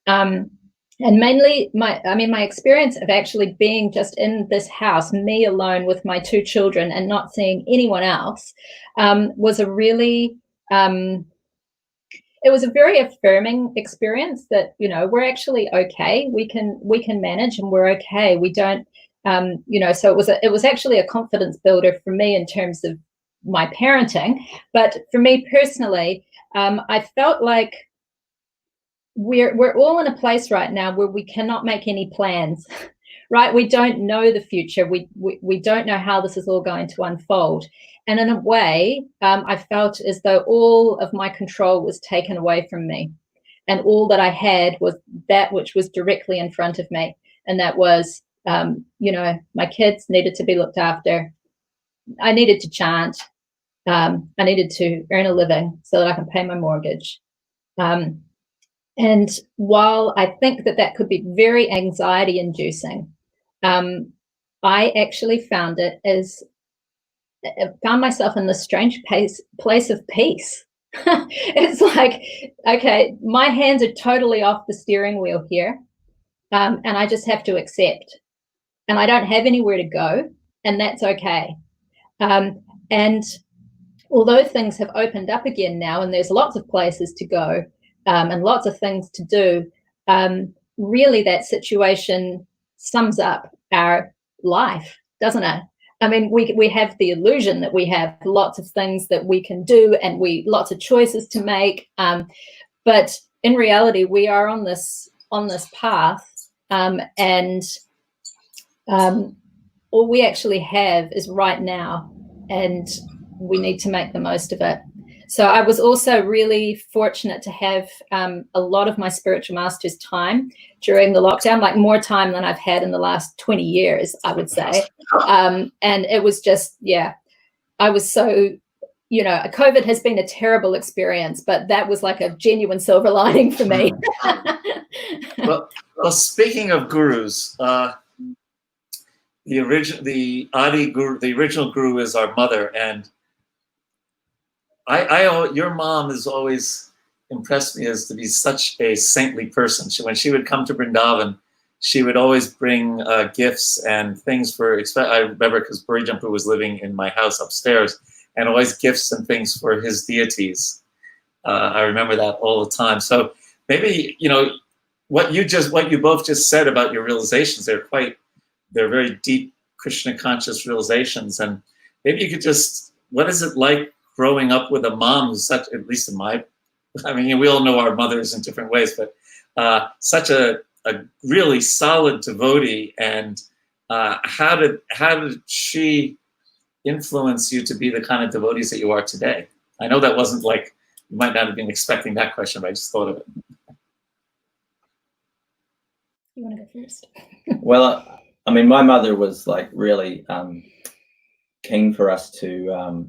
And mainly my experience of actually being just in this house, me alone with my 2 children and not seeing anyone else, was a really, it was a very affirming experience that, you know, we're actually okay. We can manage, and we're okay. We don't, you know, so it was actually a confidence builder for me in terms of my parenting. But for me personally, I felt like we're all in a place right now where we cannot make any plans, right? We don't know the future. We don't know how this is all going to unfold. And in a way, I felt as though all of my control was taken away from me. And all that I had was that which was directly in front of me. And that was, you know, my kids needed to be looked after. I needed to chant. I needed to earn a living so that I can pay my mortgage. And while I think that could be very anxiety inducing, I actually found myself in this strange place of peace. It's like, okay, my hands are totally off the steering wheel here. And I just have to accept, and I don't have anywhere to go, and that's okay. And although things have opened up again now, and there's lots of places to go, and lots of things to do, really that situation sums up our life, doesn't it? I mean, we have the illusion that we have lots of things that we can do and lots of choices to make, but in reality, we are on this path, and all we actually have is right now, and we need to make the most of it. So I was also really fortunate to have a lot of my spiritual master's time during the lockdown, like more time than I've had in the last 20 years, I would say. And it was just, yeah, I was so, you know, COVID has been a terrible experience, but that was like a genuine silver lining for me. Well, speaking of gurus, the original guru is our mother, and your mom has always impressed me as to be such a saintly person. When she would come to Vrindavan, she would always bring gifts and things for, I remember because Buri Jampu was living in my house upstairs, and always gifts and things for his deities. I remember that all the time. So maybe, you know, what you both just said about your realizations, they're quite they're very deep Krishna conscious realizations. And maybe you could just, what is it like growing up with a mom who's such, at least in my, I mean, we all know our mothers in different ways, but such a really solid devotee. And how did she influence you to be the kind of devotees that you are today? I know that wasn't like, you might not have been expecting that question, but I just thought of it. You want to go first? Well, I mean, my mother was like really keen for us to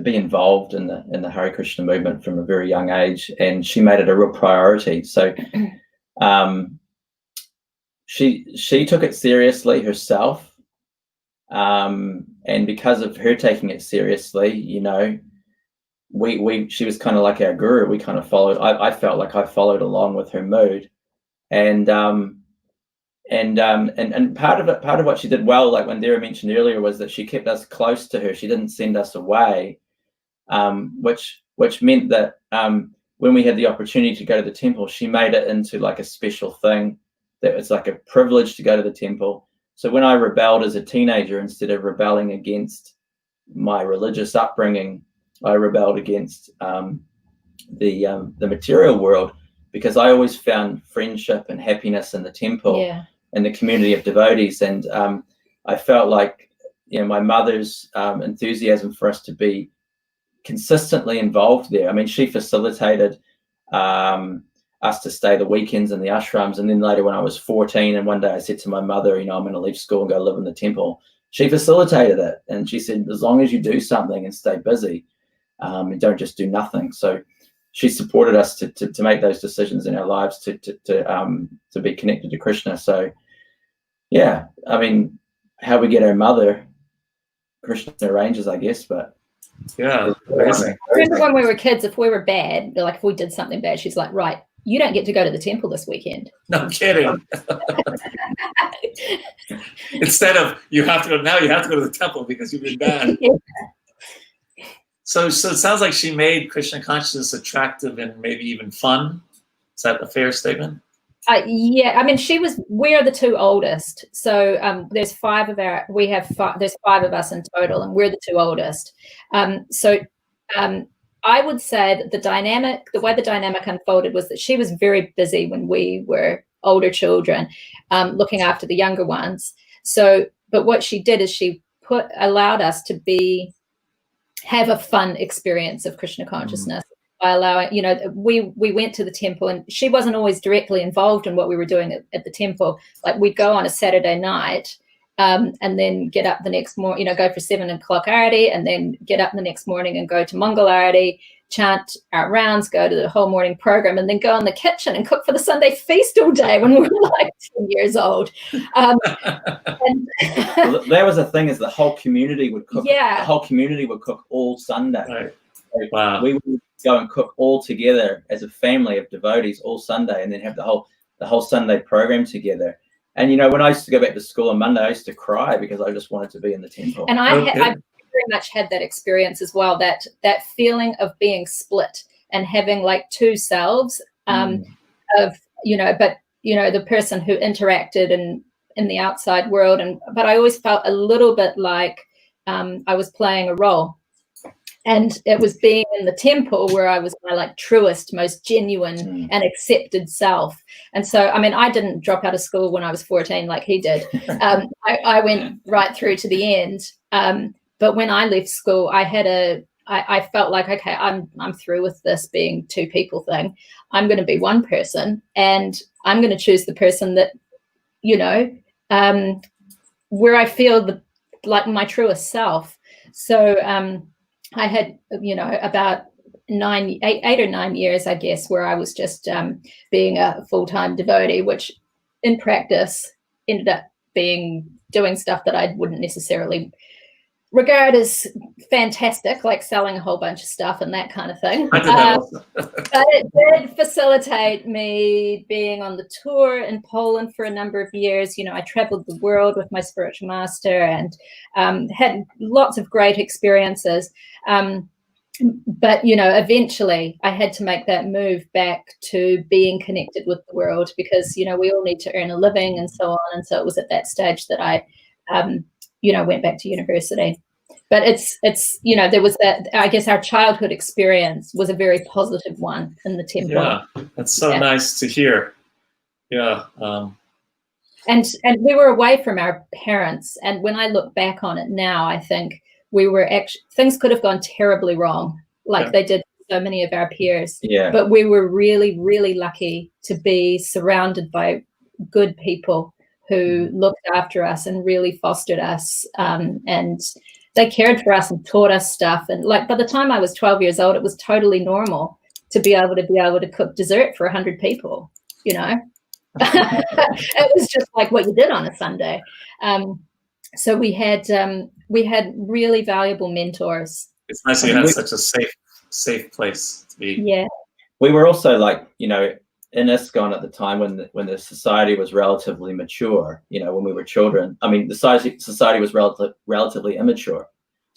be involved in the Hare Krishna movement from a very young age, and she made it a real priority. So she took it seriously herself, and because of her taking it seriously, you know, she was kind of like our guru. We kind of followed. I felt like I followed along with her mood, and part of what she did well, like Mandira mentioned earlier, was that she kept us close to her. She didn't send us away, which meant that when we had the opportunity to go to the temple, she made it into like a special thing, that it's like a privilege to go to the temple. So when I rebelled as a teenager, instead of rebelling against my religious upbringing, I rebelled against the material world, because I always found friendship and happiness in the temple. Yeah. And the community of devotees, and I felt like, you know, my mother's enthusiasm for us to be consistently involved there. I mean, she facilitated us to stay the weekends in the ashrams, and then later when I was 14, and one day I said to my mother, you know, I'm going to leave school and go live in the temple. She facilitated it, and she said, as long as you do something and stay busy, and don't just do nothing. So she supported us to make those decisions in our lives to be connected to Krishna. So yeah, I mean, how we get our mother, Krishna arranges, I guess, but yeah. I remember when we were kids, if we were bad, like if we did something bad, she's like, right, you don't get to go to the temple this weekend. No kidding. Instead of you have to go to the temple because you've been bad. Yeah. So it sounds like she made Krishna consciousness attractive and maybe even fun. Is that a fair statement? Yeah, I mean, we're the two oldest. So there's five of us in total, and we're the two oldest. I would say that the way the dynamic unfolded was that she was very busy when we were older children, looking after the younger ones. So, but what she did is she allowed us to have a fun experience of Krishna consciousness. By allowing, you know, we went to the temple, and she wasn't always directly involved in what we were doing at the temple. Like we'd go on a Saturday night and then get up the next morning, you know, go for 7 o'clock arati, and then get up the next morning and go to Mangal arati, chant our rounds, go to the whole morning program, and then go in the kitchen and cook for the Sunday feast all day when we were like 10 years old. Well, that was the thing, is the whole community would cook. Yeah. The whole community would cook all Sunday. Right. So Wow. we would go and cook all together as a family of devotees all Sunday, and then have the whole Sunday program together. And you know, when I used to go back to school on Monday, I used to cry because I just wanted to be in the temple. And I very much had that experience as well, that feeling of being split and having like two selves, of, you know, but you know, the person who interacted in the outside world, but I always felt a little bit like I was playing a role. And it was being in the temple where I was my like truest, most genuine and accepted self. And so, I mean, I didn't drop out of school when I was 14 like he did. I went right through to the end. But when I left school, I felt like, okay, I'm through with this being two people thing. I'm going to be one person, and I'm going to choose the person that, you know, where I feel like my truest self. So, I had, you know, about 8 or 9 years, I guess, where I was just being a full-time devotee, which in practice ended up doing stuff that I wouldn't necessarily regard as fantastic, like selling a whole bunch of stuff and that kind of thing. I did that also. But it did facilitate me being on the tour in Poland for a number of years. You know, I traveled the world with my spiritual master and had lots of great experiences. but you know, eventually I had to make that move back to being connected with the world, because you know, we all need to earn a living and so on. And so it was at that stage that I you know, went back to university. But it's you know, there was that, I guess our childhood experience was a very positive one in the temple. Yeah, that's so nice to hear. Yeah. And we were away from our parents, and when I look back on it now, I think we were actually, things could have gone terribly wrong, like they did so many of our peers. Yeah. But we were really, really lucky to be surrounded by good people who looked after us and really fostered us, and they cared for us and taught us stuff. And like, by the time I was 12 years old, it was totally normal to be able to cook dessert for 100 people, you know. It was just like what you did on a Sunday. So we had really valuable mentors. It's nice you have such a safe place to be. Yeah. We were also, like, you know, in ISKCON at the time when the society was relatively mature, you know, when we were children. I mean, the society was relatively immature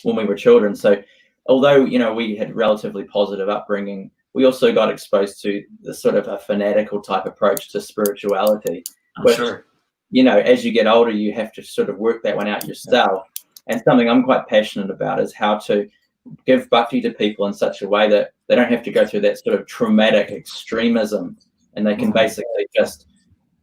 when we were children. So although, you know, we had relatively positive upbringing, we also got exposed to the sort of a fanatical type approach to spirituality. Which, sure. You know, as you get older, you have to sort of work that one out yourself. And something I'm quite passionate about is how to give bhakti to people in such a way that they don't have to go through that sort of traumatic extremism, and they can basically just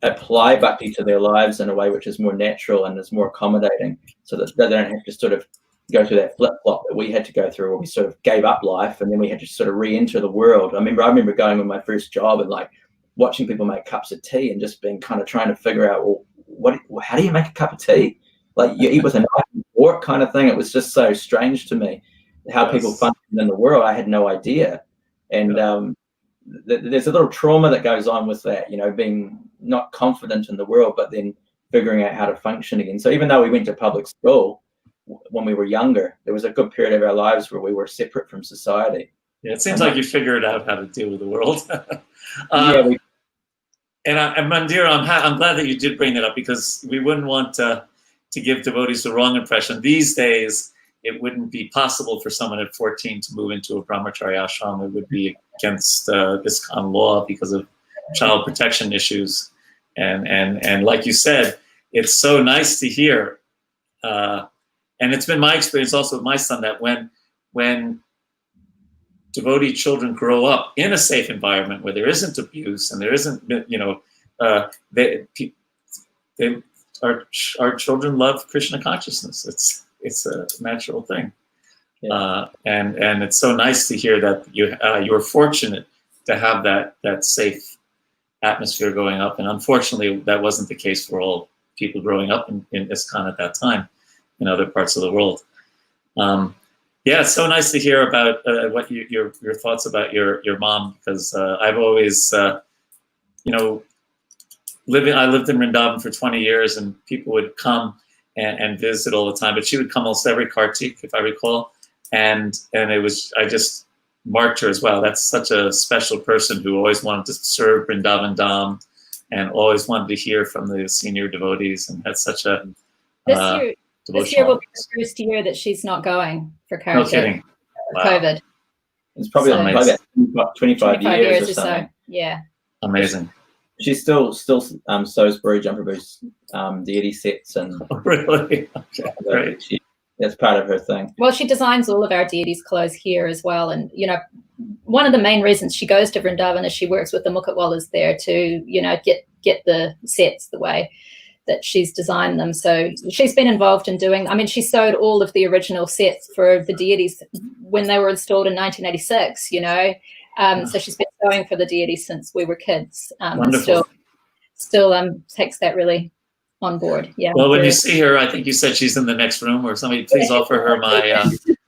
apply bhakti to their lives in a way which is more natural and is more accommodating, so that they don't have to sort of go through that flip-flop that we had to go through, where we sort of gave up life and then we had to sort of re-enter the world. I remember going with my first job and like watching people make cups of tea and just being kind of trying to figure out, well, how do you make a cup of tea? Like, you eat with a knife and fork kind of thing. It was just so strange to me how people function in the world. I had no idea. And there's a little trauma that goes on with that, you know, being not confident in the world, but then figuring out how to function again. So even though we went to public school when we were younger, there was a good period of our lives where we were separate from society. Yeah, it seems like you figured out how to deal with the world. And Mandira, I'm glad that you did bring that up, because we wouldn't want to give devotees the wrong impression. These days, it wouldn't be possible for someone at 14 to move into a brahmachari ashram. It would be against ISKCON law because of child protection issues. And like you said, it's so nice to hear. And it's been my experience also with my son that when devotee children grow up in a safe environment where there isn't abuse and there isn't, you know, our children love Krishna consciousness. It's a natural thing. Yeah. And it's so nice to hear that you're fortunate to have that safe atmosphere going up. And unfortunately, that wasn't the case for all people growing up in ISKCON at that time in other parts of the world. Yeah, it's so nice to hear about what your thoughts about your mom, because I've always, you know, I lived in Vrindavan for 20 years, and people would come and visit all the time. But she would come almost every Kartik, if I recall, and I just marked her as well. That's such a special person who always wanted to serve Vrindavan Dham and always wanted to hear from the senior devotees, and had such a This year will be the first year that she's not going for Kartik. No kidding. Wow. COVID. It's probably about 25 years or something. So. Yeah. Amazing. She still sews Bhuri Jumperbu's deity sets, and really? Okay, great. That's part of her thing. Well, she designs all of our deities' clothes here as well, and you know, one of the main reasons she goes to Vrindavan is she works with the Mukatwalas there to, you know, get the sets the way that she's designed them. So she's been involved in doing, I mean, she sewed all of the original sets for the deities when they were installed in 1986, you know. So she's been sewing for the deities since we were kids. Still takes that really on board. Yeah. Well, when you see her, I think you said she's in the next room, or somebody please offer her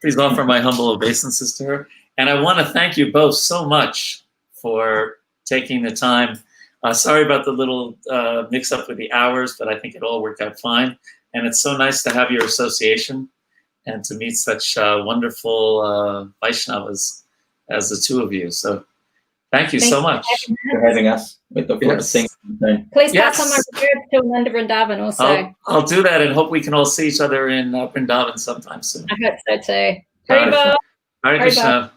please offer my humble obeisances to her. And I want to thank you both so much for taking the time. Sorry about the little mix-up with the hours, but I think it all worked out fine. And it's so nice to have your association and to meet such wonderful Vaishnavas as the two of you. So thank you so much for having us. We look forward to seeing you soon. Please pass on my regards to Linda Vrindavan also. I'll do that, and hope we can all see each other in Vrindavan sometime soon. I hope so too. Hare Krishna. Hare Krishna.